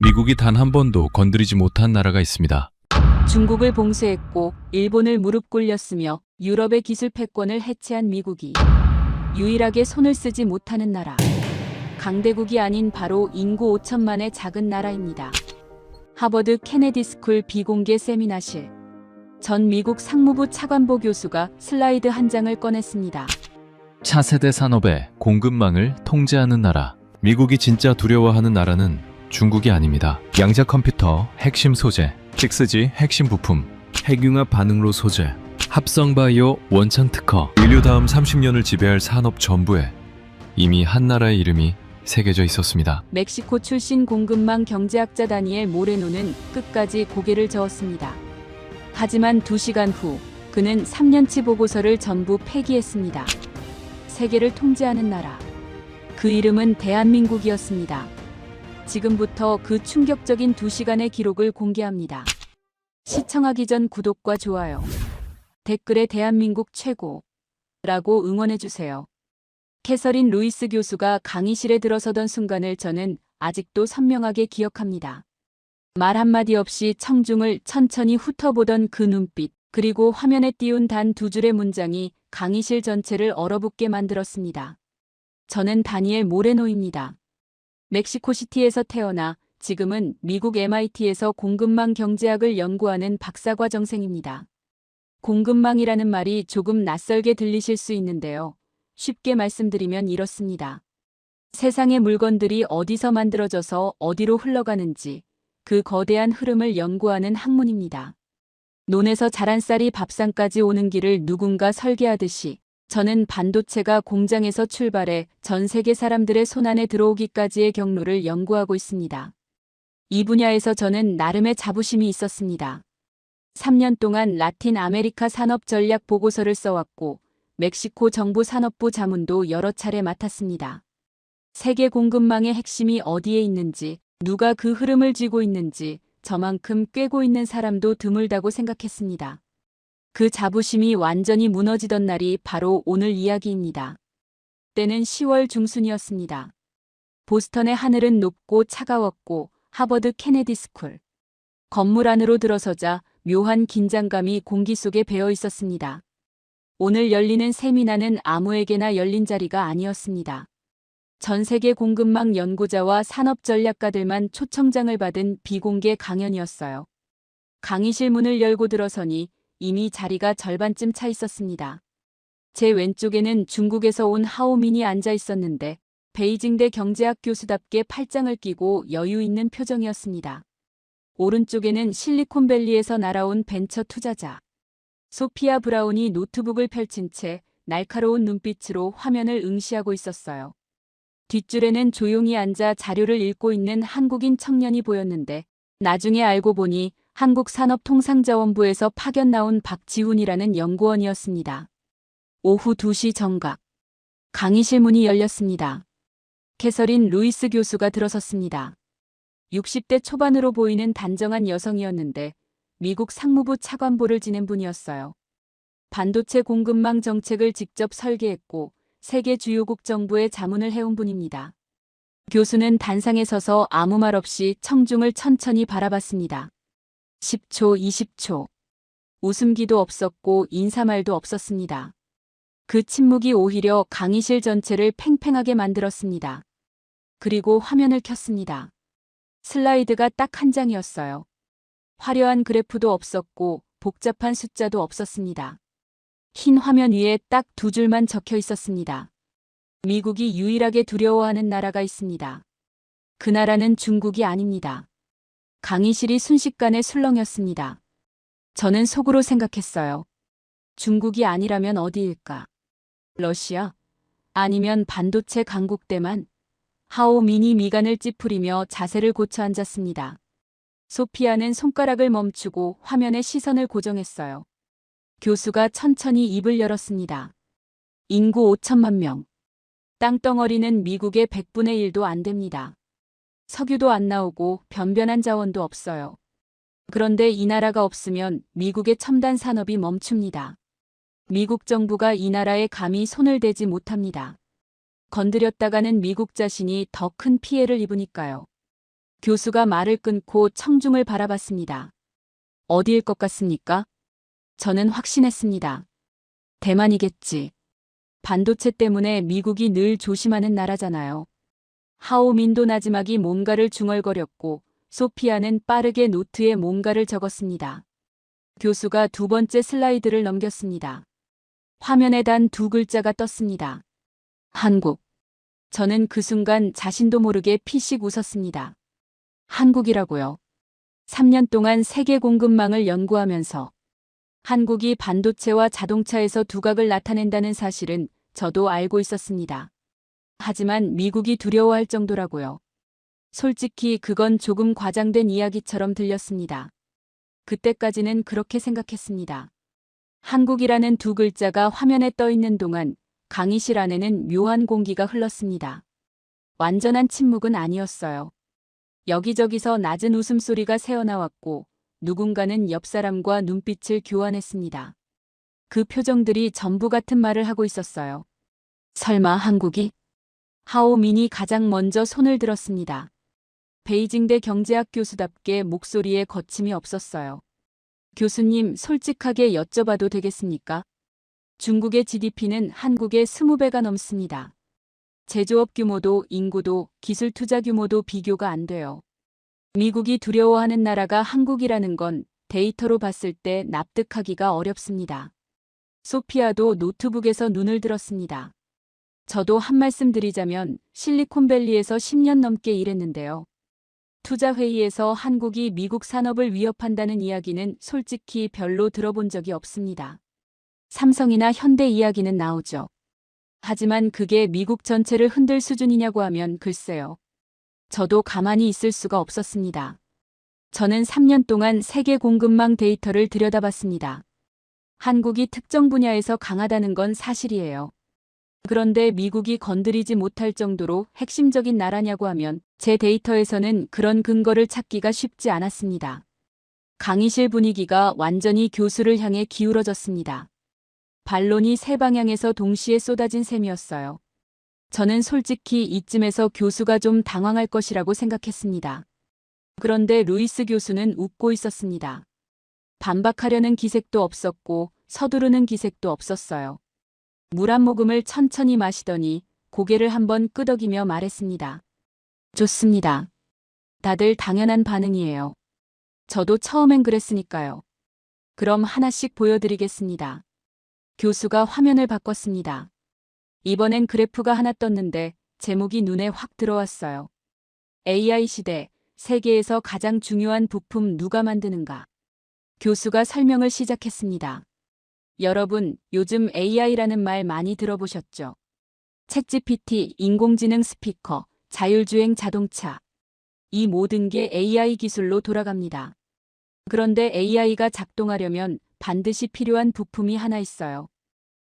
미국이 단 한 번도 건드리지 못한 나라가 있습니다. 중국을 봉쇄했고 일본을 무릎 꿇렸으며 유럽의 기술 패권을 해체한 미국이 유일하게 손을 쓰지 못하는 나라. 강대국이 아닌 바로 인구 5천만의 작은 나라입니다. 하버드 케네디 스쿨 비공개 세미나실. 전 미국 상무부 차관보 교수가 슬라이드 한 장을 꺼냈습니다. 차세대 산업의 공급망을 통제하는 나라. 미국이 진짜 두려워하는 나라는 중국이 아닙니다. 양자 컴퓨터 핵심 소재, 6G 핵심 부품, 핵융합 반응로 소재, 합성 바이오 원천 특허, 인류 다음 30년을 지배할 산업 전부에 이미 한 나라의 이름이 새겨져 있었습니다. 멕시코 출신 공급망 경제학자 다니엘 모레노는 끝까지 고개를 저었습니다. 하지만 2시간 후 그는 3년치 보고서를 전부 폐기했습니다. 세계를 통제하는 나라. 그 이름은 대한민국이었습니다. 지금부터 그 충격적인 2시간의 기록을 공개합니다. 시청하기 전 구독과 좋아요, 댓글에 대한민국 최고라고 응원해주세요. 캐서린 루이스 교수가 강의실에 들어서던 순간을 저는 아직도 선명하게 기억합니다. 말 한마디 없이 청중을 천천히 훑어보던 그 눈빛, 그리고 화면에 띄운 단 2줄의 문장이 강의실 전체를 얼어붙게 만들었습니다. 저는 다니엘 모레노입니다. 멕시코시티에서 태어나 지금은 미국 MIT에서 공급망 경제학을 연구하는 박사과정생입니다. 공급망이라는 말이 조금 낯설게 들리실 수 있는데요. 쉽게 말씀드리면 이렇습니다. 세상의 물건들이 어디서 만들어져서 어디로 흘러가는지 그 거대한 흐름을 연구하는 학문입니다. 논에서 자란 쌀이 밥상까지 오는 길을 누군가 설계하듯이 저는 반도체가 공장에서 출발해 전 세계 사람들의 손안에 들어오기까지의 경로를 연구하고 있습니다. 이 분야에서 저는 나름의 자부심이 있었습니다. 3년 동안 라틴 아메리카 산업 전략 보고서를 써왔고 멕시코 정부 산업부 자문도 여러 차례 맡았습니다. 세계 공급망의 핵심이 어디에 있는지, 누가 그 흐름을 쥐고 있는지 저만큼 꿰고 있는 사람도 드물다고 생각했습니다. 그 자부심이 완전히 무너지던 날이 바로 오늘 이야기입니다. 때는 10월 중순이었습니다. 보스턴의 하늘은 높고 차가웠고 하버드 케네디 스쿨. 건물 안으로 들어서자 묘한 긴장감이 공기 속에 배어 있었습니다. 오늘 열리는 세미나는 아무에게나 열린 자리가 아니었습니다. 전 세계 공급망 연구자와 산업 전략가들만 초청장을 받은 비공개 강연이었어요. 강의실 문을 열고 들어서니 이미 자리가 절반쯤 차 있었습니다. 제 왼쪽에는 중국에서 온 하오민이 앉아 있었는데 베이징대 경제학 교수답게 팔짱을 끼고 여유 있는 표정이었습니다. 오른쪽에는 실리콘밸리에서 날아온 벤처 투자자 소피아 브라운이 노트북을 펼친 채 날카로운 눈빛으로 화면을 응시하고 있었어요. 뒷줄에는 조용히 앉아 자료를 읽고 있는 한국인 청년이 보였는데 나중에 알고 보니 한국산업통상자원부에서 파견 나온 박지훈이라는 연구원이었습니다. 오후 2시 정각. 강의실 문이 열렸습니다. 캐서린 루이스 교수가 들어섰습니다. 60대 초반으로 보이는 단정한 여성이었는데 미국 상무부 차관보를 지낸 분이었어요. 반도체 공급망 정책을 직접 설계했고 세계 주요국 정부의 자문을 해온 분입니다. 교수는 단상에 서서 아무 말 없이 청중을 천천히 바라봤습니다. 10초, 20초. 웃음기도 없었고 인사말도 없었습니다. 그 침묵이 오히려 강의실 전체를 팽팽하게 만들었습니다. 그리고 화면을 켰습니다. 슬라이드가 딱 한 장이었어요. 화려한 그래프도 없었고 복잡한 숫자도 없었습니다. 흰 화면 위에 딱 2줄만 적혀 있었습니다. 미국이 유일하게 두려워하는 나라가 있습니다. 그 나라는 중국이 아닙니다. 강의실이 순식간에 술렁였습니다. 저는 속으로 생각했어요. 중국이 아니라면 어디일까? 러시아? 아니면 반도체 강국 대만? 하오민이 미간을 찌푸리며 자세를 고쳐 앉았습니다. 소피아는 손가락을 멈추고 화면에 시선을 고정했어요. 교수가 천천히 입을 열었습니다. 인구 5천만 명. 땅덩어리는 미국의 100분의 1도 안 됩니다. 석유도 안 나오고 변변한 자원도 없어요. 그런데 이 나라가 없으면 미국의 첨단 산업이 멈춥니다. 미국 정부가 이 나라에 감히 손을 대지 못합니다. 건드렸다가는 미국 자신이 더 큰 피해를 입으니까요. 교수가 말을 끊고 청중을 바라봤습니다. 어디일 것 같습니까? 저는 확신했습니다. 대만이겠지. 반도체 때문에 미국이 늘 조심하는 나라잖아요. 하오민도 나지막이 뭔가를 중얼거렸고 소피아는 빠르게 노트에 뭔가를 적었습니다. 교수가 두 번째 슬라이드를 넘겼습니다. 화면에 단 두 글자가 떴습니다. 한국. 저는 그 순간 자신도 모르게 피식 웃었습니다. 한국이라고요. 3년 동안 세계 공급망을 연구하면서 한국이 반도체와 자동차에서 두각을 나타낸다는 사실은 저도 알고 있었습니다. 하지만 미국이 두려워할 정도라고요. 솔직히 그건 조금 과장된 이야기처럼 들렸습니다. 그때까지는 그렇게 생각했습니다. 한국이라는 두 글자가 화면에 떠 있는 동안 강의실 안에는 묘한 공기가 흘렀습니다. 완전한 침묵은 아니었어요. 여기저기서 낮은 웃음소리가 새어나왔고 누군가는 옆 사람과 눈빛을 교환했습니다. 그 표정들이 전부 같은 말을 하고 있었어요. 설마 한국이? 하오민이 가장 먼저 손을 들었습니다. 베이징대 경제학 교수답게 목소리에 거침이 없었어요. 교수님, 솔직하게 여쭤봐도 되겠습니까? 중국의 GDP는 한국의 20배가 넘습니다. 제조업 규모도 인구도 기술 투자 규모도 비교가 안 돼요. 미국이 두려워하는 나라가 한국이라는 건 데이터로 봤을 때 납득하기가 어렵습니다. 소피아도 노트북에서 눈을 들었습니다. 저도 한 말씀 드리자면 실리콘밸리에서 10년 넘게 일했는데요. 투자회의에서 한국이 미국 산업을 위협한다는 이야기는 솔직히 별로 들어본 적이 없습니다. 삼성이나 현대 이야기는 나오죠. 하지만 그게 미국 전체를 흔들 수준이냐고 하면 글쎄요. 저도 가만히 있을 수가 없었습니다. 저는 3년 동안 세계 공급망 데이터를 들여다봤습니다. 한국이 특정 분야에서 강하다는 건 사실이에요. 그런데 미국이 건드리지 못할 정도로 핵심적인 나라냐고 하면 제 데이터에서는 그런 근거를 찾기가 쉽지 않았습니다. 강의실 분위기가 완전히 교수를 향해 기울어졌습니다. 반론이 세 방향에서 동시에 쏟아진 셈이었어요. 저는 솔직히 이쯤에서 교수가 좀 당황할 것이라고 생각했습니다. 그런데 루이스 교수는 웃고 있었습니다. 반박하려는 기색도 없었고 서두르는 기색도 없었어요. 물 한 모금을 천천히 마시더니 고개를 한번 끄덕이며 말했습니다. 좋습니다. 다들 당연한 반응이에요. 저도 처음엔 그랬으니까요. 그럼 하나씩 보여드리겠습니다. 교수가 화면을 바꿨습니다. 이번엔 그래프가 하나 떴는데 제목이 눈에 확 들어왔어요. AI 시대, 세계에서 가장 중요한 부품 누가 만드는가? 교수가 설명을 시작했습니다. 여러분, 요즘 AI라는 말 많이 들어보셨죠? 챗GPT, 인공지능 스피커, 자율주행 자동차. 이 모든 게 AI 기술로 돌아갑니다. 그런데 AI가 작동하려면 반드시 필요한 부품이 하나 있어요.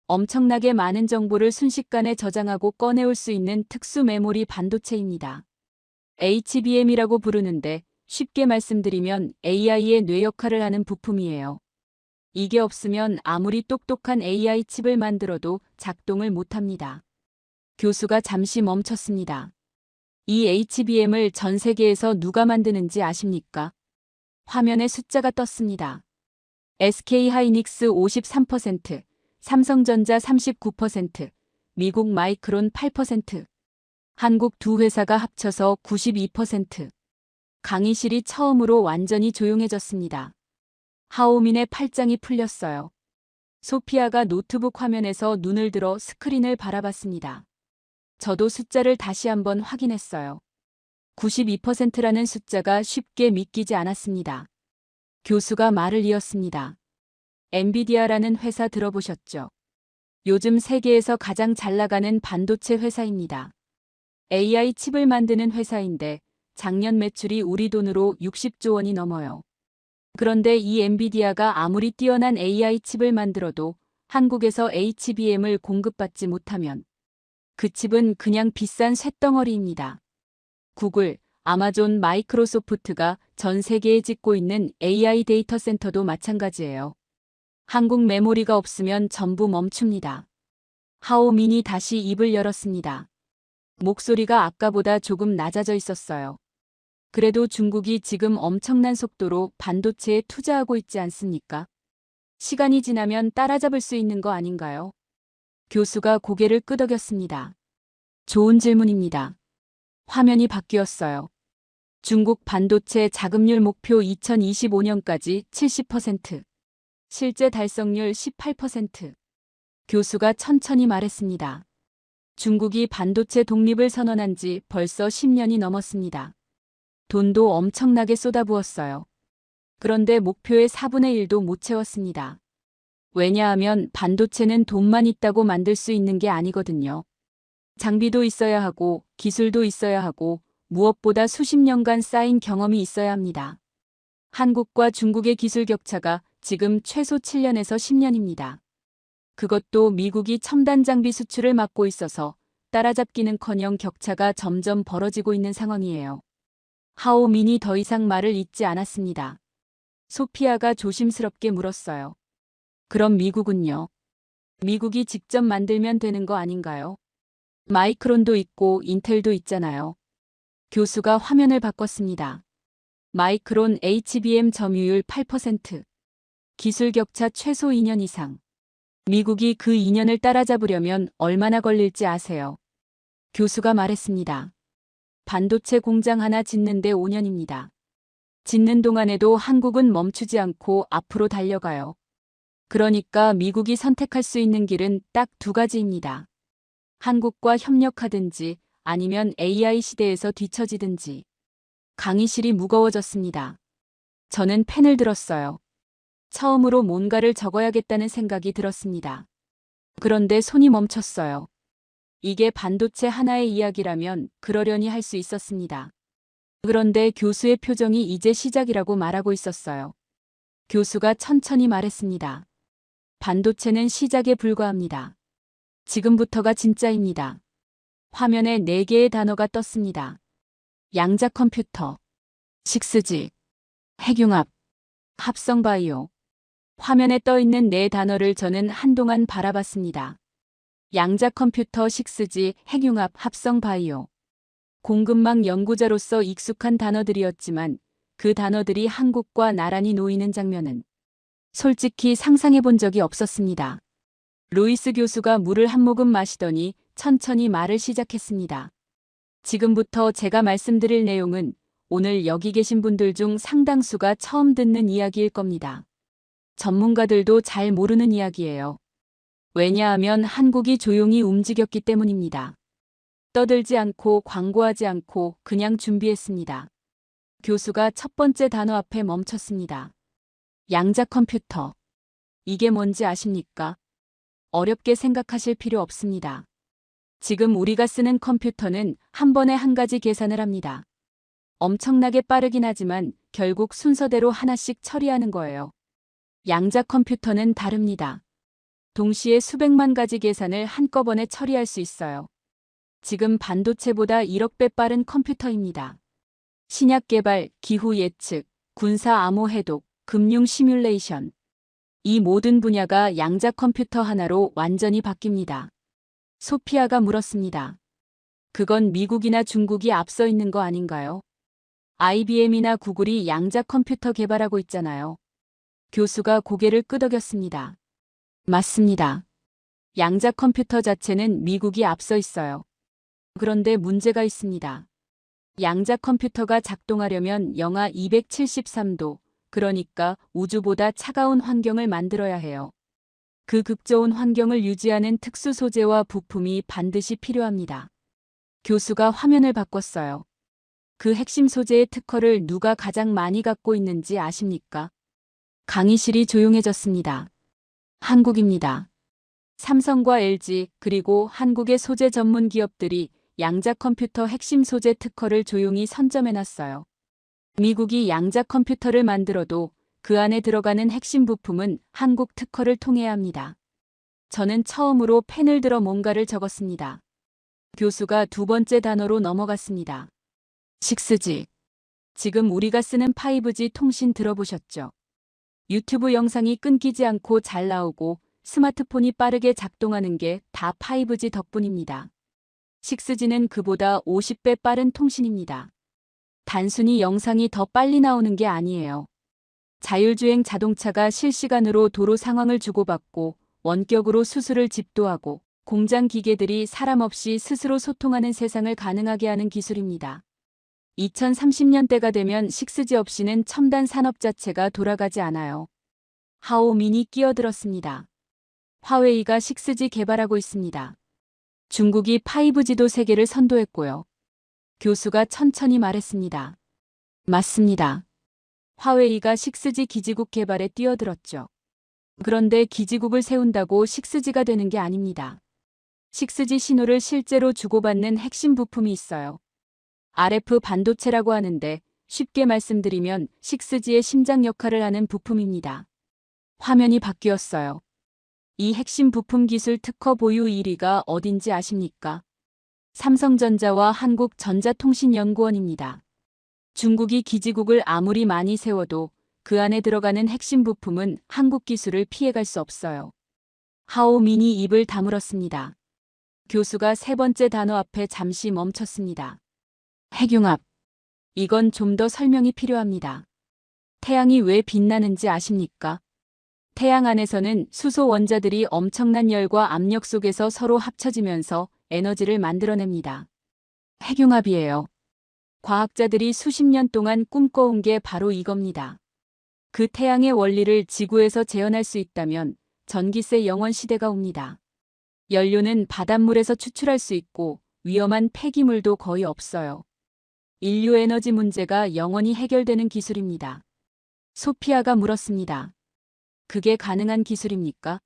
엄청나게 많은 정보를 순식간에 저장하고 꺼내올 수 있는 특수 메모리 반도체입니다. HBM이라고 부르는데 쉽게 말씀드리면 AI의 뇌 역할을 하는 부품이에요. 이게 없으면 아무리 똑똑한 AI 칩을 만들어도 작동을 못합니다. 교수가 잠시 멈췄습니다. 이 HBM을 전 세계에서 누가 만드는지 아십니까? 화면에 숫자가 떴습니다. SK하이닉스 53%, 삼성전자 39%, 미국 마이크론 8%, 한국 두 회사가 합쳐서 92%. 강의실이 처음으로 완전히 조용해졌습니다. 하오민의 팔짱이 풀렸어요. 소피아가 노트북 화면에서 눈을 들어 스크린을 바라봤습니다. 저도 숫자를 다시 한번 확인했어요. 92%라는 숫자가 쉽게 믿기지 않았습니다. 교수가 말을 이었습니다. 엔비디아라는 회사 들어보셨죠? 요즘 세계에서 가장 잘 나가는 반도체 회사입니다. AI 칩을 만드는 회사인데 작년 매출이 우리 돈으로 60조 원이 넘어요. 그런데 이 엔비디아가 아무리 뛰어난 AI 칩을 만들어도 한국에서 HBM을 공급받지 못하면 그 칩은 그냥 비싼 쇳덩어리입니다. 구글, 아마존, 마이크로소프트가 전 세계에 짓고 있는 AI 데이터 센터도 마찬가지예요. 한국 메모리가 없으면 전부 멈춥니다. 하오민이 다시 입을 열었습니다. 목소리가 아까보다 조금 낮아져 있었어요. 그래도 중국이 지금 엄청난 속도로 반도체에 투자하고 있지 않습니까? 시간이 지나면 따라잡을 수 있는 거 아닌가요? 교수가 고개를 끄덕였습니다. 좋은 질문입니다. 화면이 바뀌었어요. 중국 반도체 자금률 목표 2025년까지 70%, 실제 달성률 18%. 교수가 천천히 말했습니다. 중국이 반도체 독립을 선언한 지 벌써 10년이 넘었습니다. 돈도 엄청나게 쏟아부었어요. 그런데 목표의 4분의 1도 못 채웠습니다. 왜냐하면 반도체는 돈만 있다고 만들 수 있는 게 아니거든요. 장비도 있어야 하고 기술도 있어야 하고 무엇보다 수십 년간 쌓인 경험이 있어야 합니다. 한국과 중국의 기술 격차가 지금 최소 7년에서 10년입니다. 그것도 미국이 첨단 장비 수출을 막고 있어서 따라잡기는커녕 격차가 점점 벌어지고 있는 상황이에요. 하오민이 더 이상 말을 잇지 않았습니다. 소피아가 조심스럽게 물었어요. 그럼 미국은요? 미국이 직접 만들면 되는 거 아닌가요? 마이크론도 있고 인텔도 있잖아요. 교수가 화면을 바꿨습니다. 마이크론 HBM 점유율 8%. 기술 격차 최소 2년 이상. 미국이 그 2년을 따라잡으려면 얼마나 걸릴지 아세요? 교수가 말했습니다. 반도체 공장 하나 짓는데 5년입니다. 짓는 동안에도 한국은 멈추지 않고 앞으로 달려가요. 그러니까 미국이 선택할 수 있는 길은 딱 두 가지입니다. 한국과 협력하든지 아니면 AI 시대에서 뒤처지든지. 강의실이 무거워졌습니다. 저는 펜을 들었어요. 처음으로 뭔가를 적어야겠다는 생각이 들었습니다. 그런데 손이 멈췄어요. 이게 반도체 하나의 이야기라면 그러려니 할 수 있었습니다. 그런데 교수의 표정이 이제 시작이라고 말하고 있었어요. 교수가 천천히 말했습니다. 반도체는 시작에 불과합니다. 지금부터가 진짜입니다. 화면에 4개의 단어가 떴습니다. 양자 컴퓨터, 6G, 핵융합, 합성 바이오. 화면에 떠 있는 4단어를 저는 한동안 바라봤습니다. 양자 컴퓨터 6G, 핵융합, 합성 바이오. 공급망 연구자로서 익숙한 단어들이었지만 그 단어들이 한국과 나란히 놓이는 장면은 솔직히 상상해 본 적이 없었습니다. 루이스 교수가 물을 한 모금 마시더니 천천히 말을 시작했습니다. 지금부터 제가 말씀드릴 내용은 오늘 여기 계신 분들 중 상당수가 처음 듣는 이야기일 겁니다. 전문가들도 잘 모르는 이야기예요. 왜냐하면 한국이 조용히 움직였기 때문입니다. 떠들지 않고 광고하지 않고 그냥 준비했습니다. 교수가 첫 번째 단어 앞에 멈췄습니다. 양자 컴퓨터. 이게 뭔지 아십니까? 어렵게 생각하실 필요 없습니다. 지금 우리가 쓰는 컴퓨터는 한 번에 한 가지 계산을 합니다. 엄청나게 빠르긴 하지만 결국 순서대로 하나씩 처리하는 거예요. 양자 컴퓨터는 다릅니다. 동시에 수백만 가지 계산을 한꺼번에 처리할 수 있어요. 지금 반도체보다 1억 배 빠른 컴퓨터입니다. 신약 개발, 기후 예측, 군사 암호 해독, 금융 시뮬레이션. 이 모든 분야가 양자 컴퓨터 하나로 완전히 바뀝니다. 소피아가 물었습니다. 그건 미국이나 중국이 앞서 있는 거 아닌가요? IBM이나 구글이 양자 컴퓨터 개발하고 있잖아요. 교수가 고개를 끄덕였습니다. 맞습니다. 양자 컴퓨터 자체는 미국이 앞서 있어요. 그런데 문제가 있습니다. 양자 컴퓨터가 작동하려면 영하 273도, 그러니까 우주보다 차가운 환경을 만들어야 해요. 그 극저온 환경을 유지하는 특수 소재와 부품이 반드시 필요합니다. 교수가 화면을 바꿨어요. 그 핵심 소재의 특허를 누가 가장 많이 갖고 있는지 아십니까? 강의실이 조용해졌습니다. 한국입니다. 삼성과 LG 그리고 한국의 소재 전문 기업들이 양자 컴퓨터 핵심 소재 특허를 조용히 선점해놨어요. 미국이 양자 컴퓨터를 만들어도 그 안에 들어가는 핵심 부품은 한국 특허를 통해야 합니다. 저는 처음으로 펜을 들어 뭔가를 적었습니다. 교수가 두 번째 단어로 넘어갔습니다. 6G. 지금 우리가 쓰는 5G 통신 들어보셨죠? 유튜브 영상이 끊기지 않고 잘 나오고 스마트폰이 빠르게 작동하는 게 다 5G 덕분입니다. 6G는 그보다 50배 빠른 통신입니다. 단순히 영상이 더 빨리 나오는 게 아니에요. 자율주행 자동차가 실시간으로 도로 상황을 주고받고 원격으로 수술을 집도하고 공장 기계들이 사람 없이 스스로 소통하는 세상을 가능하게 하는 기술입니다. 2030년대가 되면 6G 없이는 첨단 산업 자체가 돌아가지 않아요. 하오민이 끼어들었습니다. 화웨이가 6G 개발하고 있습니다. 중국이 5G도 세계를 선도했고요. 교수가 천천히 말했습니다. 맞습니다. 화웨이가 6G 기지국 개발에 뛰어들었죠. 그런데 기지국을 세운다고 6G가 되는 게 아닙니다. 6G 신호를 실제로 주고받는 핵심 부품이 있어요. RF 반도체라고 하는데 쉽게 말씀드리면 6G의 심장 역할을 하는 부품입니다. 화면이 바뀌었어요. 이 핵심 부품 기술 특허 보유 1위가 어딘지 아십니까? 삼성전자와 한국전자통신연구원입니다. 중국이 기지국을 아무리 많이 세워도 그 안에 들어가는 핵심 부품은 한국 기술을 피해갈 수 없어요. 하오민이 입을 다물었습니다. 교수가 세 번째 단어 앞에 잠시 멈췄습니다. 핵융합. 이건 좀 더 설명이 필요합니다. 태양이 왜 빛나는지 아십니까? 태양 안에서는 수소 원자들이 엄청난 열과 압력 속에서 서로 합쳐지면서 에너지를 만들어냅니다. 핵융합이에요. 과학자들이 수십 년 동안 꿈꿔온 게 바로 이겁니다. 그 태양의 원리를 지구에서 재현할 수 있다면 전기세 영원 시대가 옵니다. 연료는 바닷물에서 추출할 수 있고 위험한 폐기물도 거의 없어요. 인류 에너지 문제가 영원히 해결되는 기술입니다. 소피아가 물었습니다. 그게 가능한 기술입니까?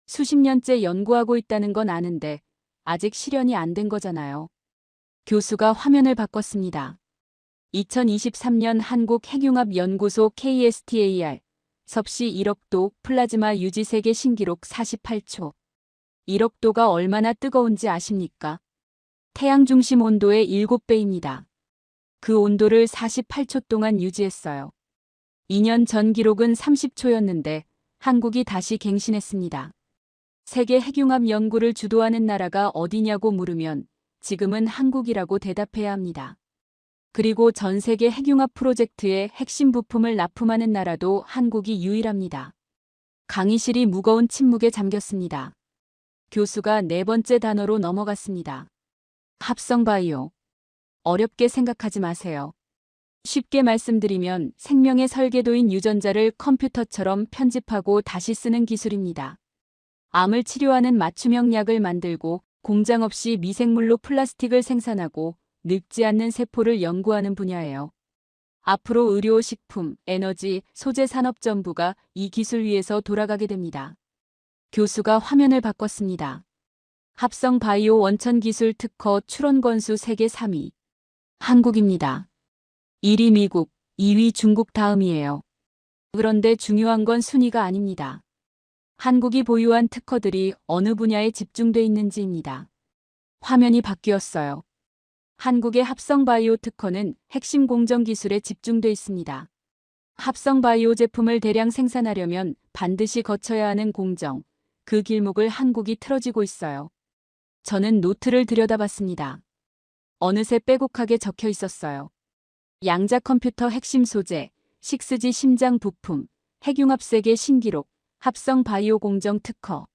수십 년째 연구하고 있다는 건 아는데 아직 실현이 안 된 거잖아요. 교수가 화면을 바꿨습니다. 2023년 한국핵융합연구소 KSTAR 섭씨 1억도 플라즈마 유지 세계 신기록 48초. 1억도가 얼마나 뜨거운지 아십니까? 태양 중심 온도의 7배입니다. 그 온도를 48초 동안 유지했어요. 2년 전 기록은 30초였는데 한국이 다시 갱신했습니다. 세계 핵융합 연구를 주도하는 나라가 어디냐고 물으면 지금은 한국이라고 대답해야 합니다. 그리고 전 세계 핵융합 프로젝트의 핵심 부품을 납품하는 나라도 한국이 유일합니다. 강의실이 무거운 침묵에 잠겼습니다. 교수가 네 번째 단어로 넘어갔습니다. 합성바이오. 어렵게 생각하지 마세요. 쉽게 말씀드리면 생명의 설계도인 유전자를 컴퓨터처럼 편집하고 다시 쓰는 기술입니다. 암을 치료하는 맞춤형 약을 만들고 공장 없이 미생물로 플라스틱을 생산하고 늙지 않는 세포를 연구하는 분야예요. 앞으로 의료, 식품, 에너지, 소재 산업 전부가 이 기술 위에서 돌아가게 됩니다. 교수가 화면을 바꿨습니다. 합성 바이오 원천 기술 특허 출원 건수 세계 3위. 한국입니다. 1위 미국, 2위 중국 다음이에요. 그런데 중요한 건 순위가 아닙니다. 한국이 보유한 특허들이 어느 분야에 집중돼 있는지입니다. 화면이 바뀌었어요. 한국의 합성 바이오 특허는 핵심 공정 기술에 집중돼 있습니다. 합성 바이오 제품을 대량 생산하려면 반드시 거쳐야 하는 공정, 그 길목을 한국이 틀어지고 있어요. 저는 노트를 들여다봤습니다. 어느새 빼곡하게 적혀 있었어요. 양자 컴퓨터 핵심 소재, 6G 심장 부품, 핵융합 세계 신기록, 합성 바이오 공정 특허.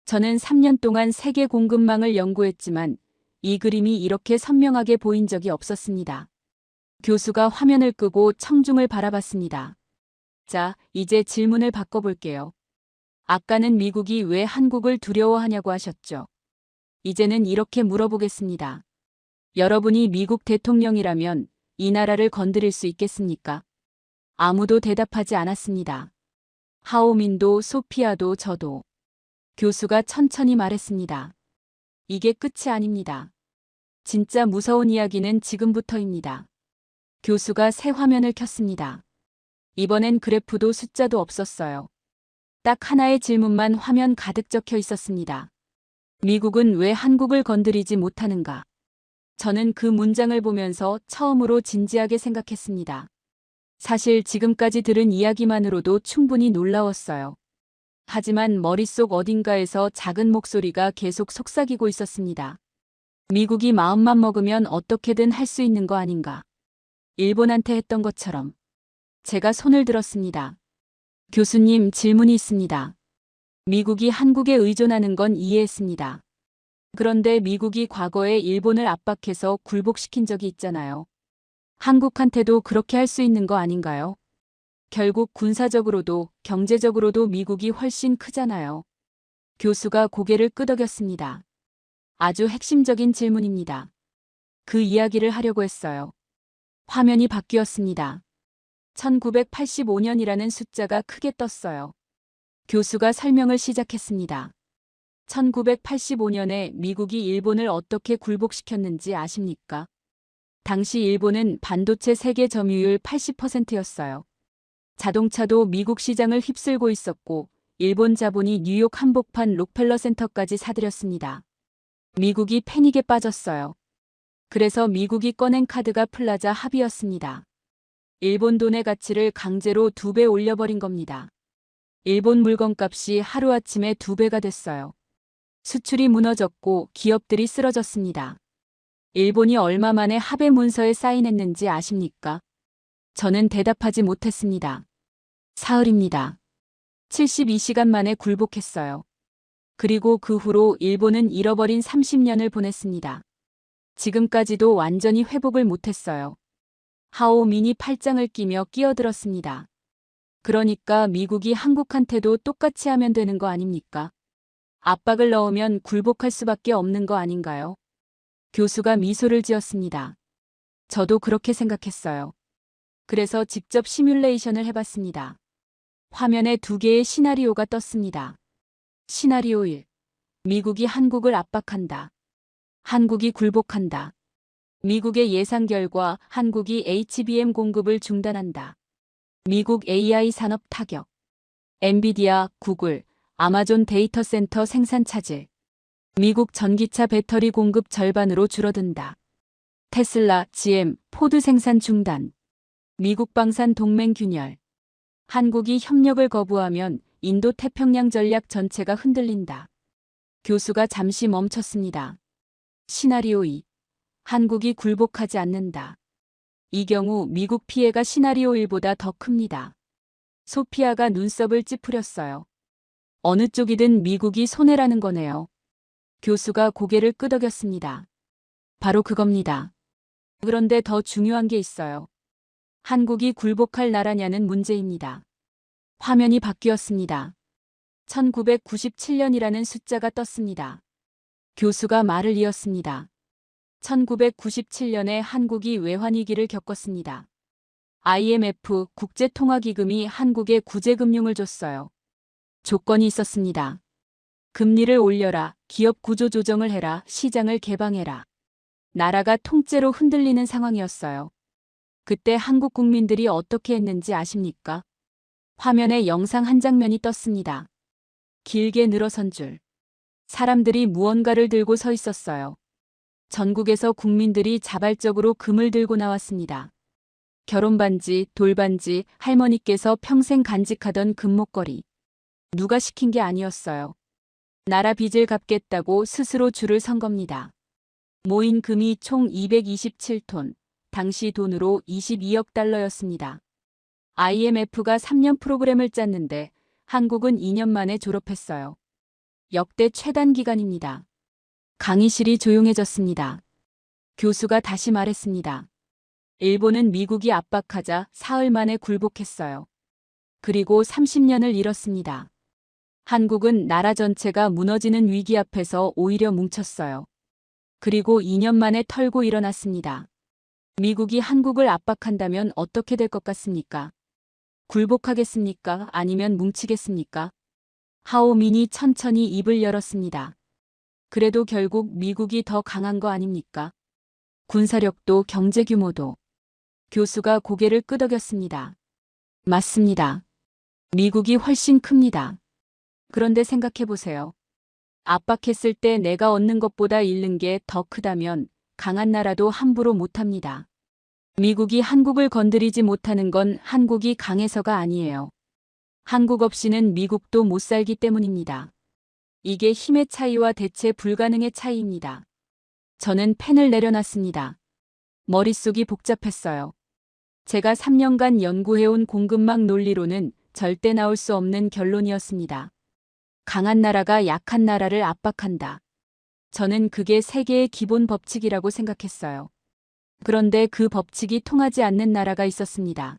저는 3년 동안 세계 공급망을 연구했지만 이 그림이 이렇게 선명하게 보인 적이 없었습니다. 교수가 화면을 끄고 청중을 바라봤습니다. 자, 이제 질문을 바꿔볼게요. 아까는 미국이 왜 한국을 두려워하냐고 하셨죠. 이제는 이렇게 물어보겠습니다. 여러분이 미국 대통령이라면 이 나라를 건드릴 수 있겠습니까? 아무도 대답하지 않았습니다. 하오민도 소피아도 저도. 교수가 천천히 말했습니다. 이게 끝이 아닙니다. 진짜 무서운 이야기는 지금부터입니다. 교수가 새 화면을 켰습니다. 이번엔 그래프도 숫자도 없었어요. 딱 하나의 질문만 화면 가득 적혀 있었습니다. 미국은 왜 한국을 건드리지 못하는가? 저는 그 문장을 보면서 처음으로 진지하게 생각했습니다. 사실 지금까지 들은 이야기만으로도 충분히 놀라웠어요. 하지만 머릿속 어딘가에서 작은 목소리가 계속 속삭이고 있었습니다. 미국이 마음만 먹으면 어떻게든 할 수 있는 거 아닌가? 일본한테 했던 것처럼. 제가 손을 들었습니다. 교수님, 질문이 있습니다. 미국이 한국에 의존하는 건 이해했습니다. 그런데 미국이 과거에 일본을 압박해서 굴복시킨 적이 있잖아요. 한국한테도 그렇게 할 수 있는 거 아닌가요? 결국 군사적으로도 경제적으로도 미국이 훨씬 크잖아요. 교수가 고개를 끄덕였습니다. 아주 핵심적인 질문입니다. 그 이야기를 하려고 했어요. 화면이 바뀌었습니다. 1985년이라는 숫자가 크게 떴어요. 교수가 설명을 시작했습니다. 1985년에 미국이 일본을 어떻게 굴복시켰는지 아십니까? 당시 일본은 반도체 세계 점유율 80%였어요. 자동차도 미국 시장을 휩쓸고 있었고 일본 자본이 뉴욕 한복판 록펠러 센터까지 사들였습니다. 미국이 패닉에 빠졌어요. 그래서 미국이 꺼낸 카드가 플라자 합의였습니다. 일본 돈의 가치를 강제로 2배 올려버린 겁니다. 일본 물건값이 하루아침에 2배가 됐어요. 수출이 무너졌고 기업들이 쓰러졌습니다. 일본이 얼마 만에 합의 문서에 사인했는지 아십니까? 저는 대답하지 못했습니다. 사흘입니다. 72시간 만에 굴복했어요. 그리고 그 후로 일본은 잃어버린 30년을 보냈습니다. 지금까지도 완전히 회복을 못했어요. 하오민이 팔짱을 끼며 끼어들었습니다. 그러니까 미국이 한국한테도 똑같이 하면 되는 거 아닙니까? 압박을 넣으면 굴복할 수밖에 없는 거 아닌가요? 교수가 미소를 지었습니다. 저도 그렇게 생각했어요. 그래서 직접 시뮬레이션을 해봤습니다. 화면에 2개의 시나리오가 떴습니다. 시나리오 1. 미국이 한국을 압박한다. 한국이 굴복한다. 미국의 예상 결과 한국이 HBM 공급을 중단한다. 미국 AI 산업 타격. 엔비디아, 구글, 아마존 데이터 센터 생산 차질. 미국 전기차 배터리 공급 절반으로 줄어든다. 테슬라, GM, 포드 생산 중단. 미국 방산 동맹 균열. 한국이 협력을 거부하면 인도 태평양 전략 전체가 흔들린다. 교수가 잠시 멈췄습니다. 시나리오 2. 한국이 굴복하지 않는다. 이 경우 미국 피해가 시나리오 1보다 더 큽니다. 소피아가 눈썹을 찌푸렸어요. 어느 쪽이든 미국이 손해라는 거네요. 교수가 고개를 끄덕였습니다. 바로 그겁니다. 그런데 더 중요한 게 있어요. 한국이 굴복할 나라냐는 문제입니다. 화면이 바뀌었습니다. 1997년이라는 숫자가 떴습니다. 교수가 말을 이었습니다. 1997년에 한국이 외환위기를 겪었습니다. IMF 국제통화기금이 한국에 구제금융을 줬어요. 조건이 있었습니다. 금리를 올려라, 기업 구조 조정을 해라, 시장을 개방해라. 나라가 통째로 흔들리는 상황이었어요. 그때 한국 국민들이 어떻게 했는지 아십니까? 화면에 영상 한 장면이 떴습니다. 길게 늘어선 줄. 사람들이 무언가를 들고 서 있었어요. 전국에서 국민들이 자발적으로 금을 들고 나왔습니다. 결혼반지, 돌반지, 할머니께서 평생 간직하던 금목걸이. 누가 시킨 게 아니었어요. 나라 빚을 갚겠다고 스스로 줄을 선 겁니다. 모인 금이 총 227톤, 당시 돈으로 22억 달러였습니다. IMF가 3년 프로그램을 짰는데 한국은 2년 만에 졸업했어요. 역대 최단 기간입니다. 강의실이 조용해졌습니다. 교수가 다시 말했습니다. 일본은 미국이 압박하자 사흘 만에 굴복했어요. 그리고 30년을 잃었습니다. 한국은 나라 전체가 무너지는 위기 앞에서 오히려 뭉쳤어요. 그리고 2년 만에 털고 일어났습니다. 미국이 한국을 압박한다면 어떻게 될 것 같습니까? 굴복하겠습니까? 아니면 뭉치겠습니까? 하오민이 천천히 입을 열었습니다. 그래도 결국 미국이 더 강한 거 아닙니까? 군사력도 경제 규모도. 교수가 고개를 끄덕였습니다. 맞습니다. 미국이 훨씬 큽니다. 그런데 생각해보세요. 압박했을 때 내가 얻는 것보다 잃는 게 더 크다면 강한 나라도 함부로 못합니다. 미국이 한국을 건드리지 못하는 건 한국이 강해서가 아니에요. 한국 없이는 미국도 못 살기 때문입니다. 이게 힘의 차이와 대체 불가능의 차이입니다. 저는 펜을 내려놨습니다. 머릿속이 복잡했어요. 제가 3년간 연구해온 공급망 논리로는 절대 나올 수 없는 결론이었습니다. 강한 나라가 약한 나라를 압박한다. 저는 그게 세계의 기본 법칙이라고 생각했어요. 그런데 그 법칙이 통하지 않는 나라가 있었습니다.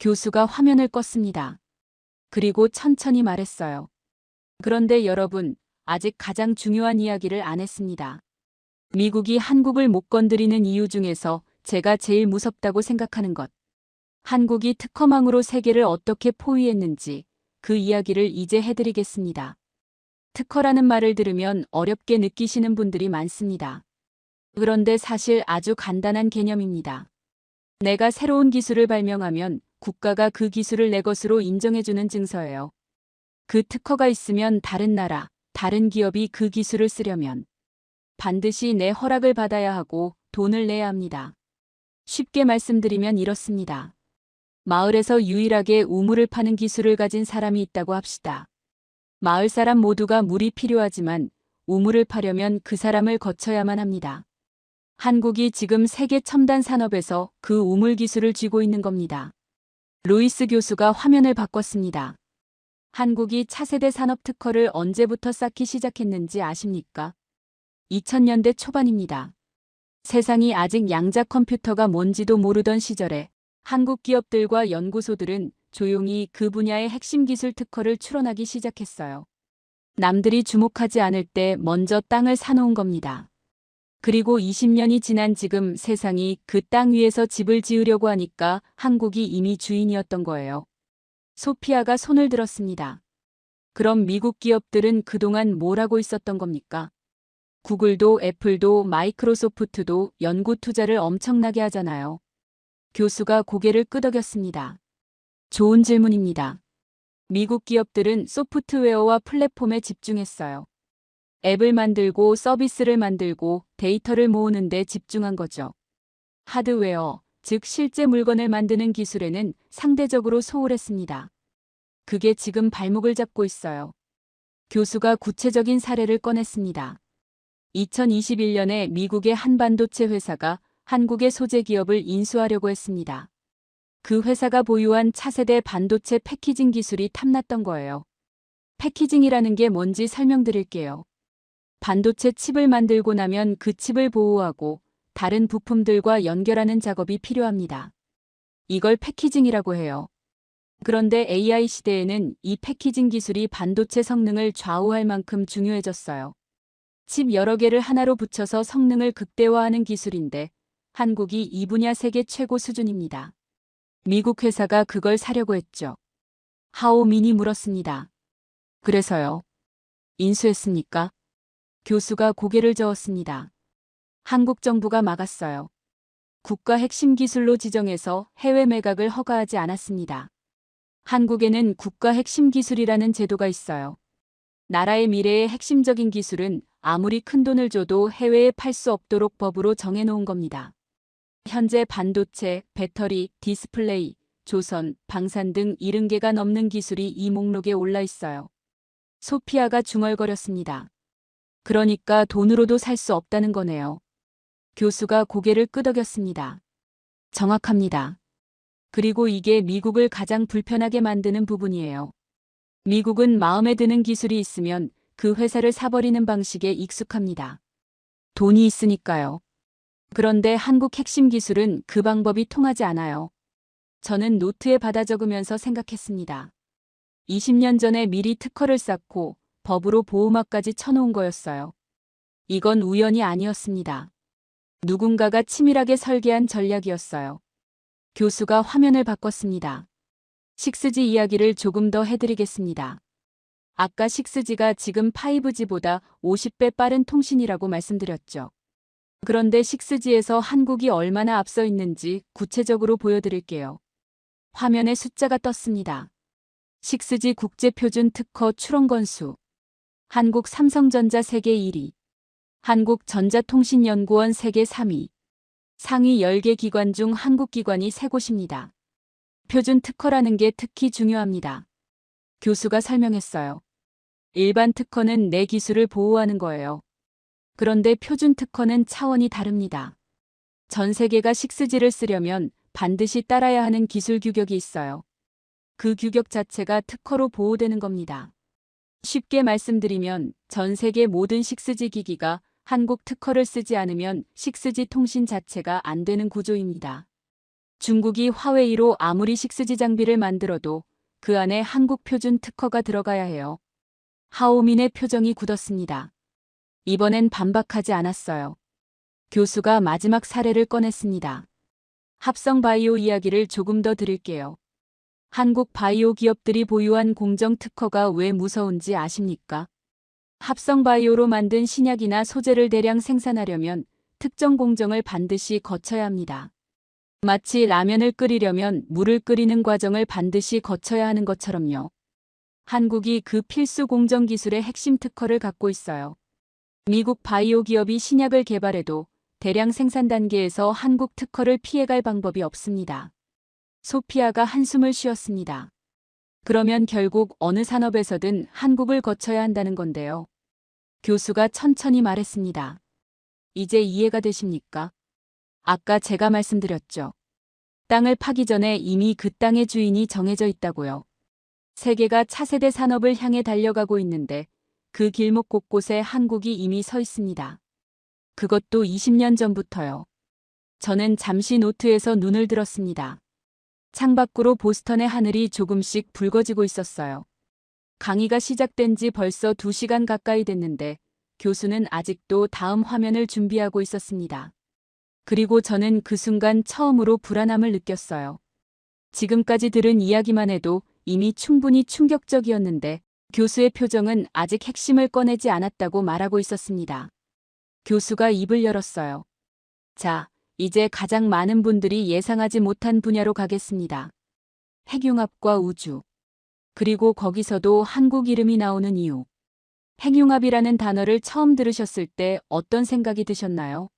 교수가 화면을 껐습니다. 그리고 천천히 말했어요. 그런데 여러분, 아직 가장 중요한 이야기를 안 했습니다. 미국이 한국을 못 건드리는 이유 중에서 제가 제일 무섭다고 생각하는 것. 한국이 특허망으로 세계를 어떻게 포위했는지 그 이야기를 이제 해드리겠습니다. 특허라는 말을 들으면 어렵게 느끼시는 분들이 많습니다. 그런데 사실 아주 간단한 개념입니다. 내가 새로운 기술을 발명하면 국가가 그 기술을 내 것으로 인정해주는 증서예요. 그 특허가 있으면 다른 나라, 다른 기업이 그 기술을 쓰려면 반드시 내 허락을 받아야 하고 돈을 내야 합니다. 쉽게 말씀드리면 이렇습니다. 마을에서 유일하게 우물을 파는 기술을 가진 사람이 있다고 합시다. 마을 사람 모두가 물이 필요하지만 우물을 파려면 그 사람을 거쳐야만 합니다. 한국이 지금 세계 첨단 산업에서 그 우물 기술을 쥐고 있는 겁니다. 루이스 교수가 화면을 바꿨습니다. 한국이 차세대 산업 특허를 언제부터 쌓기 시작했는지 아십니까? 2000년대 초반입니다. 세상이 아직 양자 컴퓨터가 뭔지도 모르던 시절에 한국 기업들과 연구소들은 조용히 그 분야의 핵심 기술 특허를 출원하기 시작했어요. 남들이 주목하지 않을 때 먼저 땅을 사놓은 겁니다. 그리고 20년이 지난 지금 세상이 그 땅 위에서 집을 지으려고 하니까 한국이 이미 주인이었던 거예요. 소피아가 손을 들었습니다. 그럼 미국 기업들은 그동안 뭘 하고 있었던 겁니까? 구글도 애플도 마이크로소프트도 연구 투자를 엄청나게 하잖아요. 교수가 고개를 끄덕였습니다. 좋은 질문입니다. 미국 기업들은 소프트웨어와 플랫폼에 집중했어요. 앱을 만들고 서비스를 만들고 데이터를 모으는 데 집중한 거죠. 하드웨어, 즉 실제 물건을 만드는 기술에는 상대적으로 소홀했습니다. 그게 지금 발목을 잡고 있어요. 교수가 구체적인 사례를 꺼냈습니다. 2021년에 미국의 한 반도체 회사가 한국의 소재 기업을 인수하려고 했습니다. 그 회사가 보유한 차세대 반도체 패키징 기술이 탐났던 거예요. 패키징이라는 게 뭔지 설명드릴게요. 반도체 칩을 만들고 나면 그 칩을 보호하고 다른 부품들과 연결하는 작업이 필요합니다. 이걸 패키징이라고 해요. 그런데 AI 시대에는 이 패키징 기술이 반도체 성능을 좌우할 만큼 중요해졌어요. 칩 여러 개를 하나로 붙여서 성능을 극대화하는 기술인데 한국이 이 분야 세계 최고 수준입니다. 미국 회사가 그걸 사려고 했죠. 하오민이 물었습니다. 그래서요. 인수했습니까? 교수가 고개를 저었습니다. 한국 정부가 막았어요. 국가 핵심 기술로 지정해서 해외 매각을 허가하지 않았습니다. 한국에는 국가 핵심 기술이라는 제도가 있어요. 나라의 미래의 핵심적인 기술은 아무리 큰 돈을 줘도 해외에 팔 수 없도록 법으로 정해놓은 겁니다. 현재 반도체, 배터리, 디스플레이, 조선, 방산 등 70개가 넘는 기술이 이 목록에 올라 있어요. 소피아가 중얼거렸습니다. 그러니까 돈으로도 살 수 없다는 거네요. 교수가 고개를 끄덕였습니다. 정확합니다. 그리고 이게 미국을 가장 불편하게 만드는 부분이에요. 미국은 마음에 드는 기술이 있으면 그 회사를 사버리는 방식에 익숙합니다. 돈이 있으니까요. 그런데 한국 핵심 기술은 그 방법이 통하지 않아요. 저는 노트에 받아 적으면서 생각했습니다. 20년 전에 미리 특허를 쌓고 법으로 보호막까지 쳐놓은 거였어요. 이건 우연이 아니었습니다. 누군가가 치밀하게 설계한 전략이었어요. 교수가 화면을 바꿨습니다. 6G 이야기를 조금 더 해드리겠습니다. 아까 6G가 지금 5G보다 50배 빠른 통신이라고 말씀드렸죠. 그런데 6G에서 한국이 얼마나 앞서 있는지 구체적으로 보여드릴게요. 화면에 숫자가 떴습니다. 6G 국제표준 특허 출원 건수. 한국 삼성전자 세계 1위. 한국전자통신연구원 세계 3위. 상위 10개 기관 중 한국 기관이 3곳입니다. 표준 특허라는 게 특히 중요합니다. 교수가 설명했어요. 일반 특허는 내 기술을 보호하는 거예요. 그런데 표준 특허는 차원이 다릅니다. 전 세계가 6G를 쓰려면 반드시 따라야 하는 기술 규격이 있어요. 그 규격 자체가 특허로 보호되는 겁니다. 쉽게 말씀드리면 전 세계 모든 6G 기기가 한국 특허를 쓰지 않으면 6G 통신 자체가 안 되는 구조입니다. 중국이 화웨이로 아무리 6G 장비를 만들어도 그 안에 한국 표준 특허가 들어가야 해요. 하오민의 표정이 굳었습니다. 이번엔 반박하지 않았어요. 교수가 마지막 사례를 꺼냈습니다. 합성 바이오 이야기를 조금 더 드릴게요. 한국 바이오 기업들이 보유한 공정 특허가 왜 무서운지 아십니까? 합성 바이오로 만든 신약이나 소재를 대량 생산하려면 특정 공정을 반드시 거쳐야 합니다. 마치 라면을 끓이려면 물을 끓이는 과정을 반드시 거쳐야 하는 것처럼요. 한국이 그 필수 공정 기술의 핵심 특허를 갖고 있어요. 미국 바이오 기업이 신약을 개발해도 대량 생산 단계에서 한국 특허를 피해갈 방법이 없습니다. 소피아가 한숨을 쉬었습니다. 그러면 결국 어느 산업에서든 한국을 거쳐야 한다는 건데요. 교수가 천천히 말했습니다. 이제 이해가 되십니까? 아까 제가 말씀드렸죠. 땅을 파기 전에 이미 그 땅의 주인이 정해져 있다고요. 세계가 차세대 산업을 향해 달려가고 있는데 그 길목 곳곳에 한국이 이미 서 있습니다. 그것도 20년 전부터요. 저는 잠시 노트에서 눈을 들었습니다. 창밖으로 보스턴의 하늘이 조금씩 붉어지고 있었어요. 강의가 시작된 지 벌써 2시간 가까이 됐는데 교수는 아직도 다음 화면을 준비하고 있었습니다. 그리고 저는 그 순간 처음으로 불안함을 느꼈어요. 지금까지 들은 이야기만 해도 이미 충분히 충격적이었는데 교수의 표정은 아직 핵심을 꺼내지 않았다고 말하고 있었습니다. 교수가 입을 열었어요. 자, 이제 가장 많은 분들이 예상하지 못한 분야로 가겠습니다. 핵융합과 우주. 그리고 거기서도 한국 이름이 나오는 이유. 핵융합이라는 단어를 처음 들으셨을 때 어떤 생각이 드셨나요?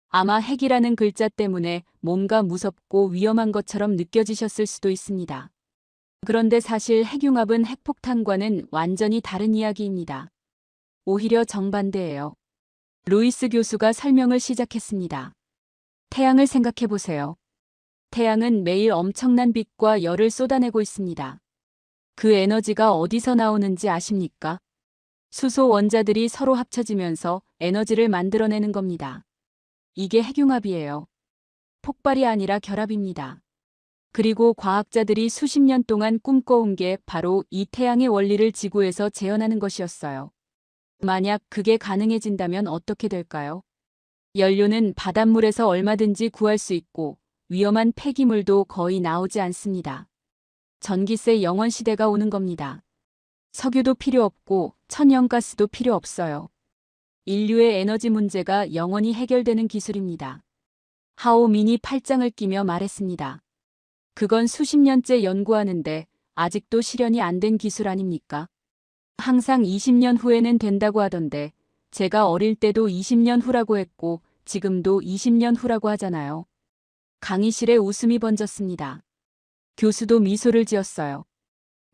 아마 핵이라는 글자 때문에 뭔가 무섭고 위험한 것처럼 느껴지셨을 수도 있습니다. 그런데 사실 핵융합은 핵폭탄과는 완전히 다른 이야기입니다. 오히려 정반대예요. 루이스 교수가 설명을 시작했습니다. 태양을 생각해 보세요. 태양은 매일 엄청난 빛과 열을 쏟아내고 있습니다. 그 에너지가 어디서 나오는지 아십니까? 수소 원자들이 서로 합쳐지면서 에너지를 만들어내는 겁니다. 이게 핵융합이에요. 폭발이 아니라 결합입니다. 그리고 과학자들이 수십 년 동안 꿈꿔온 게 바로 이 태양의 원리를 지구에서 재현하는 것이었어요. 만약 그게 가능해진다면 어떻게 될까요? 연료는 바닷물에서 얼마든지 구할 수 있고 위험한 폐기물도 거의 나오지 않습니다. 전기세 영원 시대가 오는 겁니다. 석유도 필요 없고 천연가스도 필요 없어요. 인류의 에너지 문제가 영원히 해결되는 기술입니다. 하오민이 팔짱을 끼며 말했습니다. 그건 수십 년째 연구하는데 아직도 실현이 안 된 기술 아닙니까? 항상 20년 후에는 된다고 하던데 제가 어릴 때도 20년 후라고 했고 지금도 20년 후라고 하잖아요. 강의실에 웃음이 번졌습니다. 교수도 미소를 지었어요.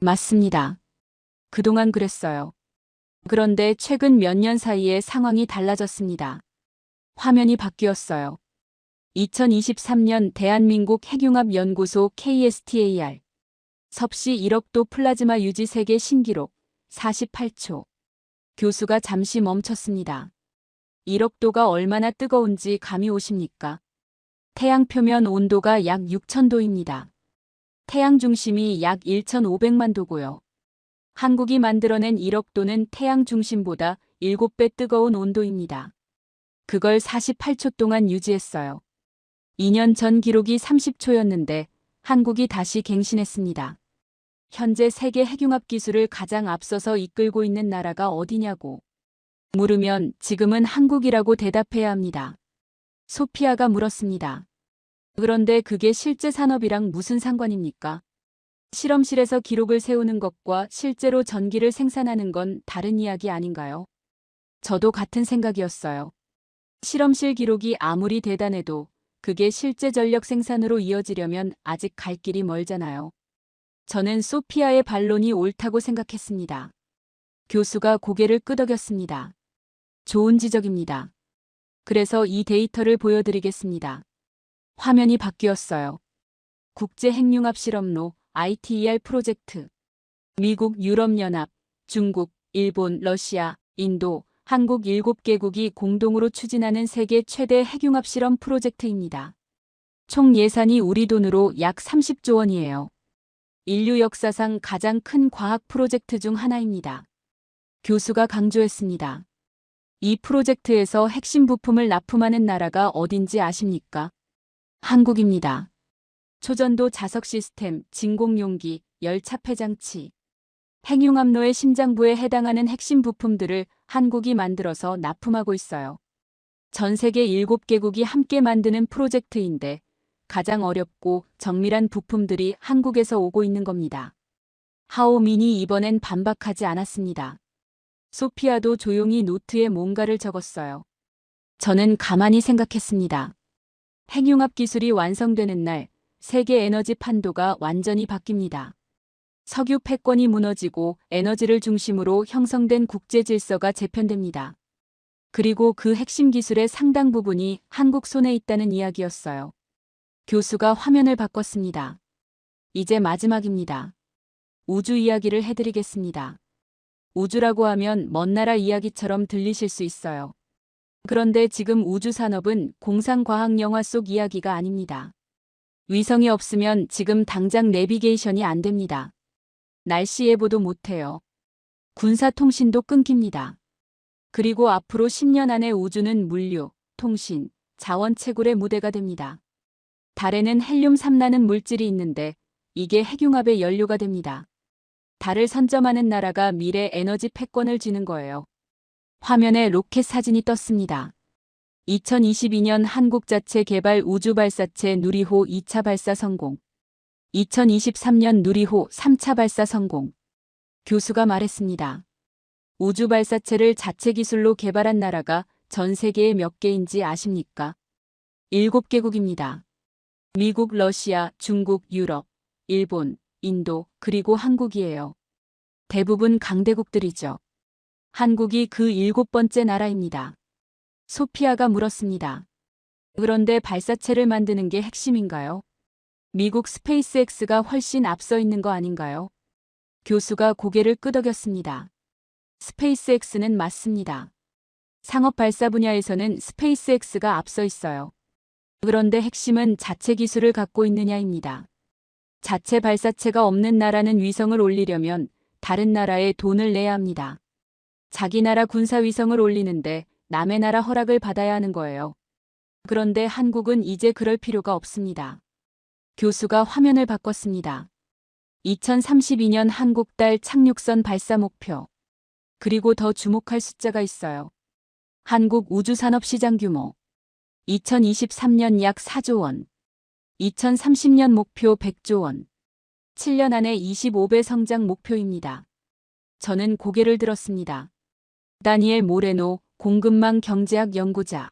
맞습니다. 그동안 그랬어요. 그런데 최근 몇 년 사이에 상황이 달라졌습니다. 화면이 바뀌었어요. 2023년 대한민국 핵융합연구소 KSTAR. 섭씨 1억도 플라즈마 유지 세계 신기록 48초. 교수가 잠시 멈췄습니다. 1억도가 얼마나 뜨거운지 감이 오십니까? 태양 표면 온도가 약 6,000도입니다. 태양 중심이 약 1,500만 도고요. 한국이 만들어낸 1억도는 태양 중심보다 7배 뜨거운 온도입니다. 그걸 48초 동안 유지했어요. 2년 전 기록이 30초였는데 한국이 다시 갱신했습니다. 현재 세계 핵융합 기술을 가장 앞서서 이끌고 있는 나라가 어디냐고 물으면 지금은 한국이라고 대답해야 합니다. 소피아가 물었습니다. 그런데 그게 실제 산업이랑 무슨 상관입니까? 실험실에서 기록을 세우는 것과 실제로 전기를 생산하는 건 다른 이야기 아닌가요? 저도 같은 생각이었어요. 실험실 기록이 아무리 대단해도 그게 실제 전력 생산으로 이어지려면 아직 갈 길이 멀잖아요. 저는 소피아의 반론이 옳다고 생각했습니다. 교수가 고개를 끄덕였습니다. 좋은 지적입니다. 그래서 이 데이터를 보여드리겠습니다. 화면이 바뀌었어요. 국제 핵융합 실험로 ITER 프로젝트. 미국, 유럽연합, 중국, 일본, 러시아, 인도, 한국 7개국이 공동으로 추진하는 세계 최대 핵융합 실험 프로젝트입니다. 총 예산이 우리 돈으로 약 30조 원이에요. 인류 역사상 가장 큰 과학 프로젝트 중 하나입니다. 교수가 강조했습니다. 이 프로젝트에서 핵심 부품을 납품하는 나라가 어딘지 아십니까? 한국입니다. 초전도 자석 시스템, 진공용기, 열차 폐장치, 핵융합로의 심장부에 해당하는 핵심 부품들을 한국이 만들어서 납품하고 있어요. 전 세계 7개국이 함께 만드는 프로젝트인데 가장 어렵고 정밀한 부품들이 한국에서 오고 있는 겁니다. 하오민이 이번엔 반박하지 않았습니다. 소피아도 조용히 노트에 뭔가를 적었어요. 저는 가만히 생각했습니다. 핵융합 기술이 완성되는 날 세계 에너지 판도가 완전히 바뀝니다. 석유 패권이 무너지고 에너지를 중심으로 형성된 국제 질서가 재편됩니다. 그리고 그 핵심 기술의 상당 부분이 한국 손에 있다는 이야기였어요. 교수가 화면을 바꿨습니다. 이제 마지막입니다. 우주 이야기를 해드리겠습니다. 우주라고 하면 먼 나라 이야기처럼 들리실 수 있어요. 그런데 지금 우주 산업은 공상과학 영화 속 이야기가 아닙니다. 위성이 없으면 지금 당장 내비게이션이 안 됩니다. 날씨 예보도 못해요. 군사통신도 끊깁니다. 그리고 앞으로 10년 안에 우주는 물류, 통신, 자원 채굴의 무대가 됩니다. 달에는 헬륨 3라는 물질이 있는데 이게 핵융합의 연료가 됩니다. 달을 선점하는 나라가 미래 에너지 패권을 쥐는 거예요. 화면에 로켓 사진이 떴습니다. 2022년 한국 자체 개발 우주 발사체 누리호 2차 발사 성공. 2023년 누리호 3차 발사 성공. 교수가 말했습니다. 우주 발사체를 자체 기술로 개발한 나라가 전 세계에 몇 개인지 아십니까? 7개국입니다. 미국, 러시아, 중국, 유럽, 일본, 인도, 그리고 한국이에요. 대부분 강대국들이죠. 한국이 그 7번째 나라입니다. 소피아가 물었습니다. 그런데 발사체를 만드는 게 핵심인가요? 미국 스페이스X가 훨씬 앞서 있는 거 아닌가요? 교수가 고개를 끄덕였습니다. 스페이스X는 맞습니다. 상업 발사 분야에서는 스페이스X가 앞서 있어요. 그런데 핵심은 자체 기술을 갖고 있느냐입니다. 자체 발사체가 없는 나라는 위성을 올리려면 다른 나라에 돈을 내야 합니다. 자기 나라 군사위성을 올리는데 남의 나라 허락을 받아야 하는 거예요. 그런데 한국은 이제 그럴 필요가 없습니다. 교수가 화면을 바꿨습니다. 2032년 한국 달 착륙선 발사 목표. 그리고 더 주목할 숫자가 있어요. 한국 우주산업 시장 규모. 2023년 약 4조 원. 2030년 목표 100조 원. 7년 안에 25배 성장 목표입니다. 저는 고개를 들었습니다. 다니엘 모레노, 공급망 경제학 연구자.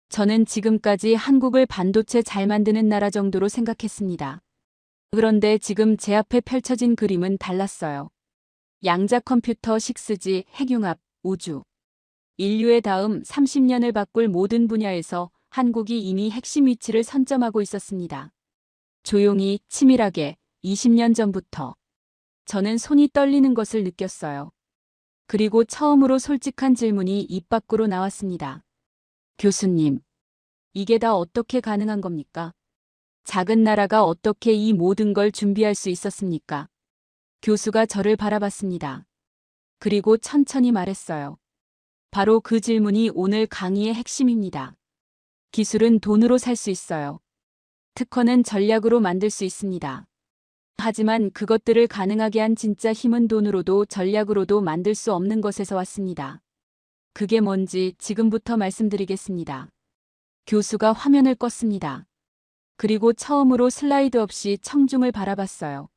저는 지금까지 한국을 반도체 잘 만드는 나라 정도로 생각했습니다. 그런데 지금 제 앞에 펼쳐진 그림은 달랐어요. 양자 컴퓨터 6G, 핵융합, 우주. 인류의 다음 30년을 바꿀 모든 분야에서 한국이 이미 핵심 위치를 선점하고 있었습니다. 조용히, 치밀하게, 20년 전부터. 저는 손이 떨리는 것을 느꼈어요. 그리고 처음으로 솔직한 질문이 입 밖으로 나왔습니다. 교수님, 이게 다 어떻게 가능한 겁니까? 작은 나라가 어떻게 이 모든 걸 준비할 수 있었습니까? 교수가 저를 바라봤습니다. 그리고 천천히 말했어요. 바로 그 질문이 오늘 강의의 핵심입니다. 기술은 돈으로 살 수 있어요. 특허는 전략으로 만들 수 있습니다. 하지만 그것들을 가능하게 한 진짜 힘은 돈으로도 전략으로도 만들 수 없는 것에서 왔습니다. 그게 뭔지 지금부터 말씀드리겠습니다. 교수가 화면을 껐습니다. 그리고 처음으로 슬라이드 없이 청중을 바라봤어요.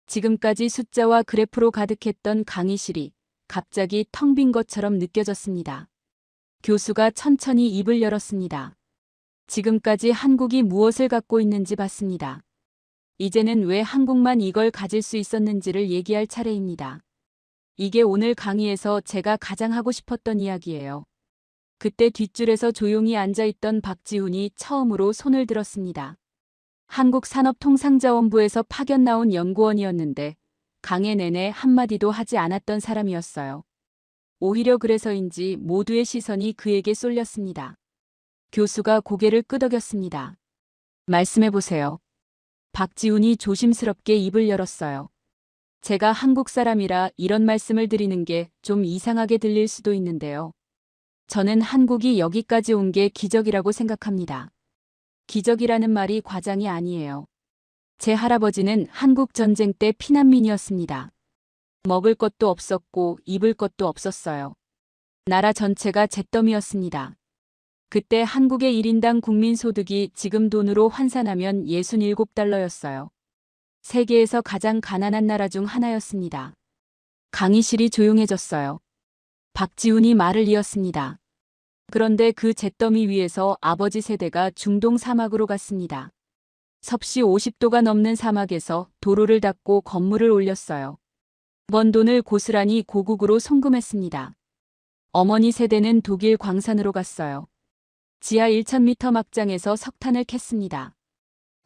지금까지 숫자와 그래프로 가득했던 강의실이 갑자기 텅 빈 것처럼 느껴졌습니다. 교수가 천천히 입을 열었습니다. 지금까지 한국이 무엇을 갖고 있는지 봤습니다. 이제는 왜 한국만 이걸 가질 수 있었는지를 얘기할 차례입니다. 이게 오늘 강의에서 제가 가장 하고 싶었던 이야기예요. 그때 뒷줄에서 조용히 앉아있던 박지훈이 처음으로 손을 들었습니다. 한국산업통상자원부에서 파견 나온 연구원이었는데 강의 내내 한마디도 하지 않았던 사람이었어요. 오히려 그래서인지 모두의 시선이 그에게 쏠렸습니다. 교수가 고개를 끄덕였습니다. 말씀해보세요. 박지훈이 조심스럽게 입을 열었어요. 제가 한국 사람이라 이런 말씀을 드리는 게 좀 이상하게 들릴 수도 있는데요. 저는 한국이 여기까지 온 게 기적이라고 생각합니다. 기적이라는 말이 과장이 아니에요. 제 할아버지는 한국 전쟁 때 피난민이었습니다. 먹을 것도 없었고 입을 것도 없었어요. 나라 전체가 잿더미였습니다. 그때 한국의 1인당 국민소득이 지금 돈으로 환산하면 67달러였어요. 세계에서 가장 가난한 나라 중 하나였습니다. 강의실이 조용해졌어요. 박지훈이 말을 이었습니다. 그런데 그 잿더미 위에서 아버지 세대가 중동 사막으로 갔습니다. 섭씨 50도가 넘는 사막에서 도로를 닦고 건물을 올렸어요. 번 돈을 고스란히 고국으로 송금했습니다. 어머니 세대는 독일 광산으로 갔어요. 지하 1000m 막장에서 석탄을 캤습니다.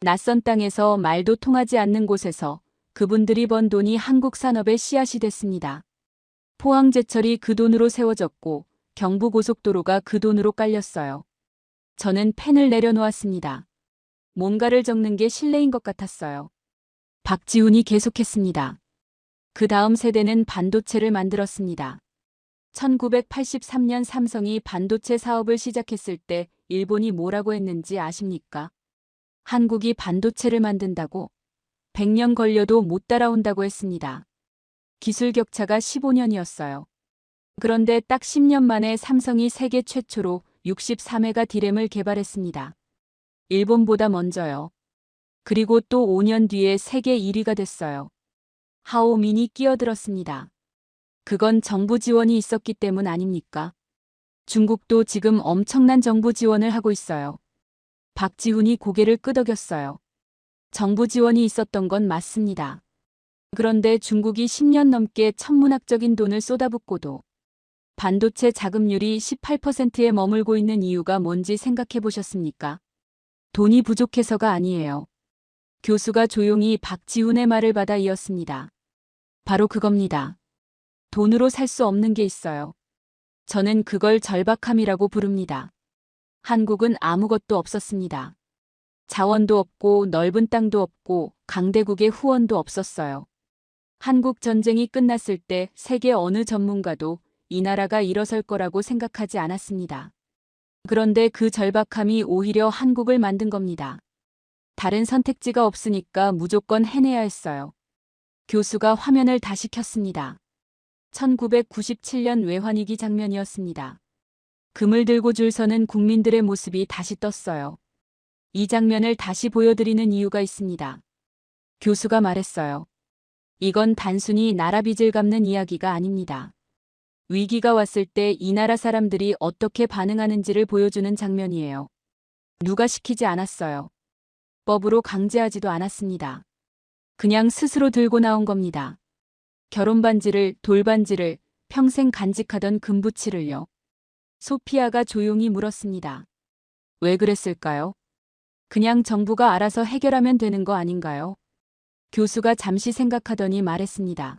낯선 땅에서 말도 통하지 않는 곳에서 그분들이 번 돈이 한국 산업의 씨앗이 됐습니다. 포항제철이 그 돈으로 세워졌고 경부고속도로가 그 돈으로 깔렸어요. 저는 펜을 내려놓았습니다. 뭔가를 적는 게 실례인 것 같았어요. 박지훈이 계속했습니다. 그 다음 세대는 반도체를 만들었습니다. 1983년 삼성이 반도체 사업을 시작했을 때 일본이 뭐라고 했는지 아십니까? 한국이 반도체를 만든다고 100년 걸려도 못 따라온다고 했습니다. 기술 격차가 15년이었어요. 그런데 딱 10년 만에 삼성이 세계 최초로 63메가 디램을 개발했습니다. 일본보다 먼저요. 그리고 또 5년 뒤에 세계 1위가 됐어요. 하오민이 끼어들었습니다. 그건 정부 지원이 있었기 때문 아닙니까? 중국도 지금 엄청난 정부 지원을 하고 있어요. 박지훈이 고개를 끄덕였어요. 정부 지원이 있었던 건 맞습니다. 그런데 중국이 10년 넘게 천문학적인 돈을 쏟아붓고도 반도체 자금률이 18%에 머물고 있는 이유가 뭔지 생각해 보셨습니까? 돈이 부족해서가 아니에요. 교수가 조용히 박지훈의 말을 받아 이었습니다. 바로 그겁니다. 돈으로 살 수 없는 게 있어요. 저는 그걸 절박함이라고 부릅니다. 한국은 아무것도 없었습니다. 자원도 없고 넓은 땅도 없고 강대국의 후원도 없었어요. 한국 전쟁이 끝났을 때 세계 어느 전문가도 이 나라가 일어설 거라고 생각하지 않았습니다. 그런데 그 절박함이 오히려 한국을 만든 겁니다. 다른 선택지가 없으니까 무조건 해내야 했어요. 교수가 화면을 다시 켰습니다. 1997년 외환위기 장면이었습니다. 금을 들고 줄 서는 국민들의 모습이 다시 떴어요. 이 장면을 다시 보여드리는 이유가 있습니다. 교수가 말했어요. 이건 단순히 나라 빚을 갚는 이야기가 아닙니다. 위기가 왔을 때 이 나라 사람들이 어떻게 반응하는지를 보여주는 장면이에요. 누가 시키지 않았어요. 법으로 강제하지도 않았습니다. 그냥 스스로 들고 나온 겁니다. 결혼반지를, 돌반지를, 평생 간직하던 금부치를요. 소피아가 조용히 물었습니다. 왜 그랬을까요? 그냥 정부가 알아서 해결하면 되는 거 아닌가요? 교수가 잠시 생각하더니 말했습니다.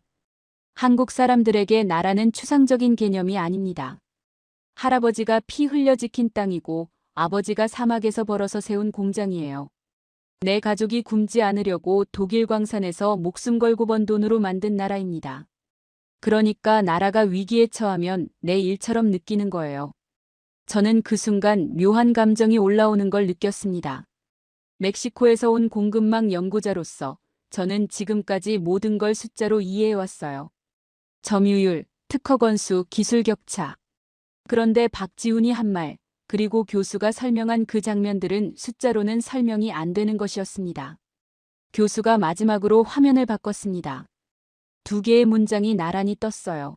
한국 사람들에게 나라는 추상적인 개념이 아닙니다. 할아버지가 피 흘려 지킨 땅이고 아버지가 사막에서 벌어서 세운 공장이에요. 내 가족이 굶지 않으려고 독일 광산에서 목숨 걸고 번 돈으로 만든 나라입니다. 그러니까 나라가 위기에 처하면 내 일처럼 느끼는 거예요. 저는 그 순간 묘한 감정이 올라오는 걸 느꼈습니다. 멕시코에서 온 공급망 연구자로서 저는 지금까지 모든 걸 숫자로 이해해왔어요. 점유율, 특허 건수, 기술 격차. 그런데 박지훈이 한 말, 그리고 교수가 설명한 그 장면들은 숫자로는 설명이 안 되는 것이었습니다. 교수가 마지막으로 화면을 바꿨습니다. 두 개의 문장이 나란히 떴어요.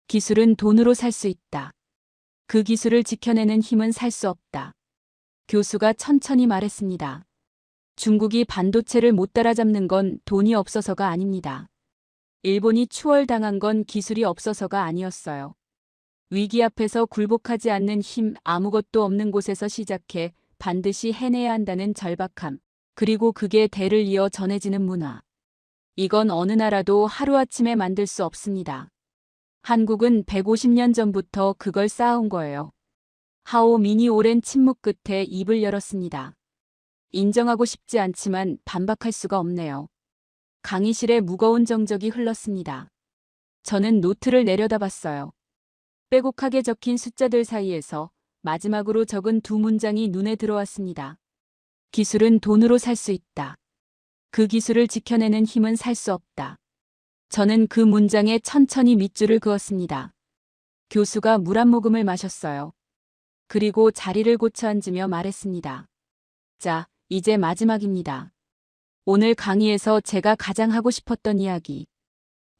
기술은 돈으로 살 수 있다. 그 기술을 지켜내는 힘은 살 수 없다. 교수가 천천히 말했습니다. 중국이 반도체를 못 따라잡는 건 돈이 없어서가 아닙니다. 일본이 추월당한 건 기술이 없어서가 아니었어요. 위기 앞에서 굴복하지 않는 힘, 아무것도 없는 곳에서 시작해 반드시 해내야 한다는 절박함. 그리고 그게 대를 이어 전해지는 문화. 이건 어느 나라도 하루아침에 만들 수 없습니다. 한국은 150년 전부터 그걸 쌓아온 거예요. 하오민이 오랜 침묵 끝에 입을 열었습니다. 인정하고 싶지 않지만 반박할 수가 없네요. 강의실에 무거운 정적이 흘렀습니다. 저는 노트를 내려다봤어요. 빼곡하게 적힌 숫자들 사이에서 마지막으로 적은 두 문장이 눈에 들어왔습니다. 기술은 돈으로 살 수 있다. 그 기술을 지켜내는 힘은 살 수 없다. 저는 그 문장에 천천히 밑줄을 그었습니다. 교수가 물 한 모금을 마셨어요. 그리고 자리를 고쳐 앉으며 말했습니다. 자, 이제 마지막입니다. 오늘 강의에서 제가 가장 하고 싶었던 이야기.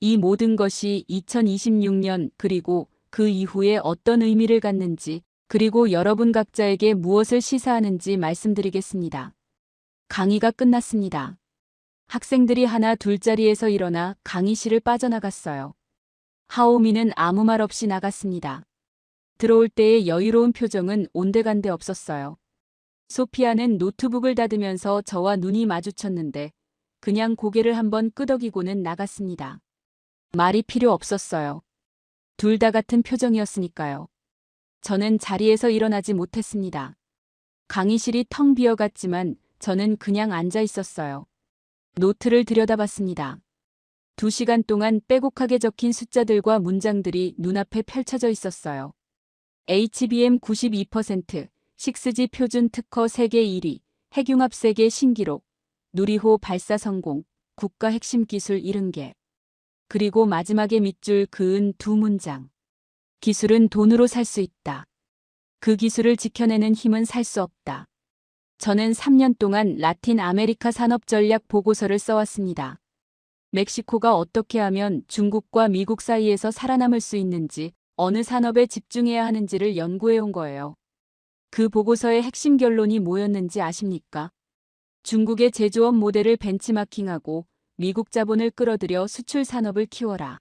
이 모든 것이 2026년 그리고 그 이후에 어떤 의미를 갖는지, 그리고 여러분 각자에게 무엇을 시사하는지 말씀드리겠습니다. 강의가 끝났습니다. 학생들이 하나 둘자리에서 일어나 강의실을 빠져나갔어요. 하오미는 아무 말 없이 나갔습니다. 들어올 때의 여유로운 표정은 온데간데 없었어요. 소피아는 노트북을 닫으면서 저와 눈이 마주쳤는데 그냥 고개를 한번 끄덕이고는 나갔습니다. 말이 필요 없었어요. 둘 다 같은 표정이었으니까요. 저는 자리에서 일어나지 못했습니다. 강의실이 텅 비어갔지만 저는 그냥 앉아 있었어요. 노트를 들여다봤습니다. 2시간 동안 빼곡하게 적힌 숫자들과 문장들이 눈앞에 펼쳐져 있었어요. HBM 92%, 6G 표준 특허 세계 1위, 핵융합 세계 신기록, 누리호 발사 성공, 국가 핵심 기술 70개. 그리고 마지막에 밑줄 그은 두 문장. 기술은 돈으로 살 수 있다. 그 기술을 지켜내는 힘은 살 수 없다. 저는 3년 동안 라틴 아메리카 산업 전략 보고서를 써왔습니다. 멕시코가 어떻게 하면 중국과 미국 사이에서 살아남을 수 있는지, 어느 산업에 집중해야 하는지를 연구해온 거예요. 그 보고서의 핵심 결론이 뭐였는지 아십니까? 중국의 제조업 모델을 벤치마킹하고 미국 자본을 끌어들여 수출 산업을 키워라.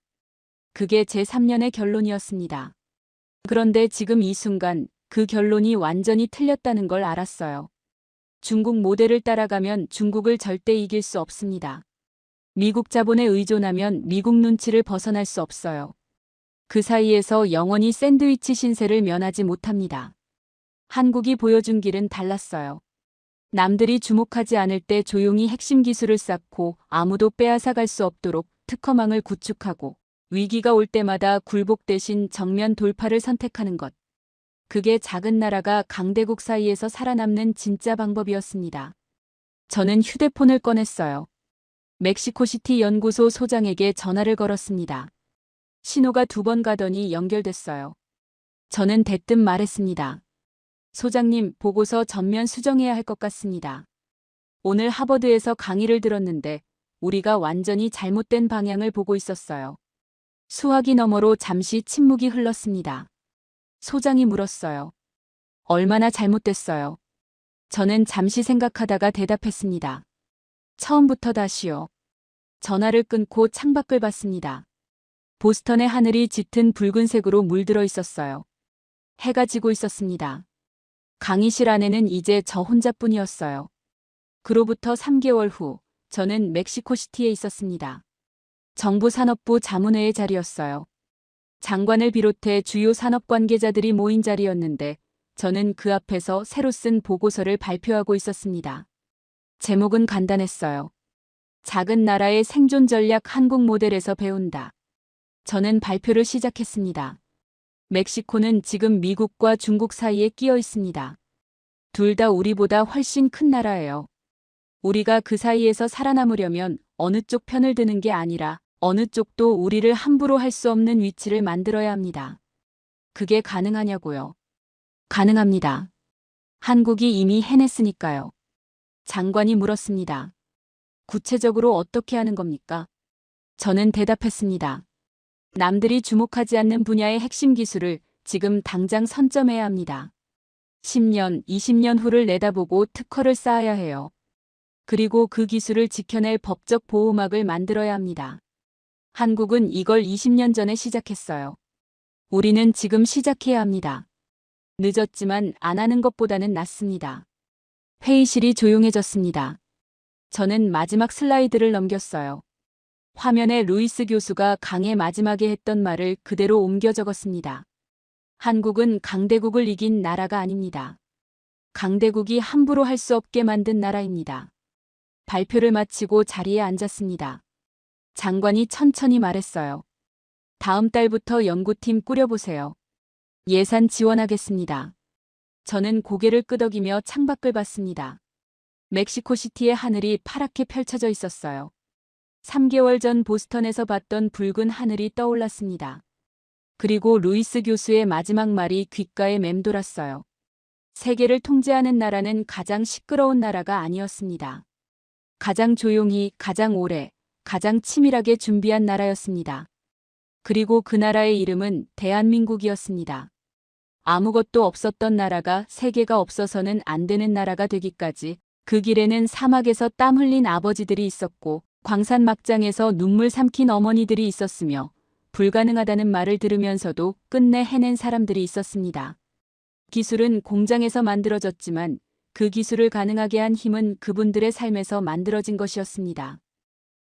그게 제 3년의 결론이었습니다. 그런데 지금 이 순간 그 결론이 완전히 틀렸다는 걸 알았어요. 중국 모델을 따라가면 중국을 절대 이길 수 없습니다. 미국 자본에 의존하면 미국 눈치를 벗어날 수 없어요. 그 사이에서 영원히 샌드위치 신세를 면하지 못합니다. 한국이 보여준 길은 달랐어요. 남들이 주목하지 않을 때 조용히 핵심 기술을 쌓고 아무도 빼앗아갈 수 없도록 특허망을 구축하고 위기가 올 때마다 굴복 대신 정면 돌파를 선택하는 것. 그게 작은 나라가 강대국 사이에서 살아남는 진짜 방법이었습니다. 저는 휴대폰을 꺼냈어요. 멕시코시티 연구소 소장에게 전화를 걸었습니다. 신호가 2번 가더니 연결됐어요. 저는 대뜸 말했습니다. 소장님, 보고서 전면 수정해야 할 것 같습니다. 오늘 하버드에서 강의를 들었는데 우리가 완전히 잘못된 방향을 보고 있었어요. 수화기 너머로 잠시 침묵이 흘렀습니다. 소장이 물었어요. 얼마나 잘못됐어요? 저는 잠시 생각하다가 대답했습니다. 처음부터 다시요. 전화를 끊고 창밖을 봤습니다. 보스턴의 하늘이 짙은 붉은색으로 물들어 있었어요. 해가 지고 있었습니다. 강의실 안에는 이제 저 혼자뿐이었어요. 그로부터 3개월 후 저는 멕시코시티에 있었습니다. 정부 산업부 자문회의 자리였어요. 장관을 비롯해 주요 산업 관계자들이 모인 자리였는데 저는 그 앞에서 새로 쓴 보고서를 발표하고 있었습니다. 제목은 간단했어요. 작은 나라의 생존 전략 한국 모델에서 배운다. 저는 발표를 시작했습니다. 멕시코는 지금 미국과 중국 사이에 끼어 있습니다. 둘 다 우리보다 훨씬 큰 나라예요. 우리가 그 사이에서 살아남으려면 어느 쪽 편을 드는 게 아니라 어느 쪽도 우리를 함부로 할 수 없는 위치를 만들어야 합니다. 그게 가능하냐고요? 가능합니다. 한국이 이미 해냈으니까요. 장관이 물었습니다. 구체적으로 어떻게 하는 겁니까? 저는 대답했습니다. 남들이 주목하지 않는 분야의 핵심 기술을 지금 당장 선점해야 합니다. 10년, 20년 후를 내다보고 특허를 쌓아야 해요. 그리고 그 기술을 지켜낼 법적 보호막을 만들어야 합니다. 한국은 이걸 20년 전에 시작했어요. 우리는 지금 시작해야 합니다. 늦었지만 안 하는 것보다는 낫습니다. 회의실이 조용해졌습니다. 저는 마지막 슬라이드를 넘겼어요. 화면에 루이스 교수가 강의 마지막에 했던 말을 그대로 옮겨 적었습니다. 한국은 강대국을 이긴 나라가 아닙니다. 강대국이 함부로 할 수 없게 만든 나라입니다. 발표를 마치고 자리에 앉았습니다. 장관이 천천히 말했어요. 다음 달부터 연구팀 꾸려보세요. 예산 지원하겠습니다. 저는 고개를 끄덕이며 창밖을 봤습니다. 멕시코시티의 하늘이 파랗게 펼쳐져 있었어요. 3개월 전 보스턴에서 봤던 붉은 하늘이 떠올랐습니다. 그리고 루이스 교수의 마지막 말이 귓가에 맴돌았어요. 세계를 통제하는 나라는 가장 시끄러운 나라가 아니었습니다. 가장 조용히, 가장 오래, 가장 치밀하게 준비한 나라였습니다. 그리고 그 나라의 이름은 대한민국이었습니다. 아무것도 없었던 나라가 세계가 없어서는 안 되는 나라가 되기까지 그 길에는 사막에서 땀 흘린 아버지들이 있었고 광산 막장에서 눈물 삼킨 어머니들이 있었으며 불가능하다는 말을 들으면서도 끝내 해낸 사람들이 있었습니다. 기술은 공장에서 만들어졌지만 그 기술을 가능하게 한 힘은 그분들의 삶에서 만들어진 것이었습니다.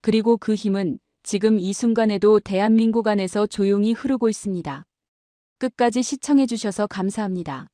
그리고 그 힘은 지금 이 순간에도 대한민국 안에서 조용히 흐르고 있습니다. 끝까지 시청해 주셔서 감사합니다.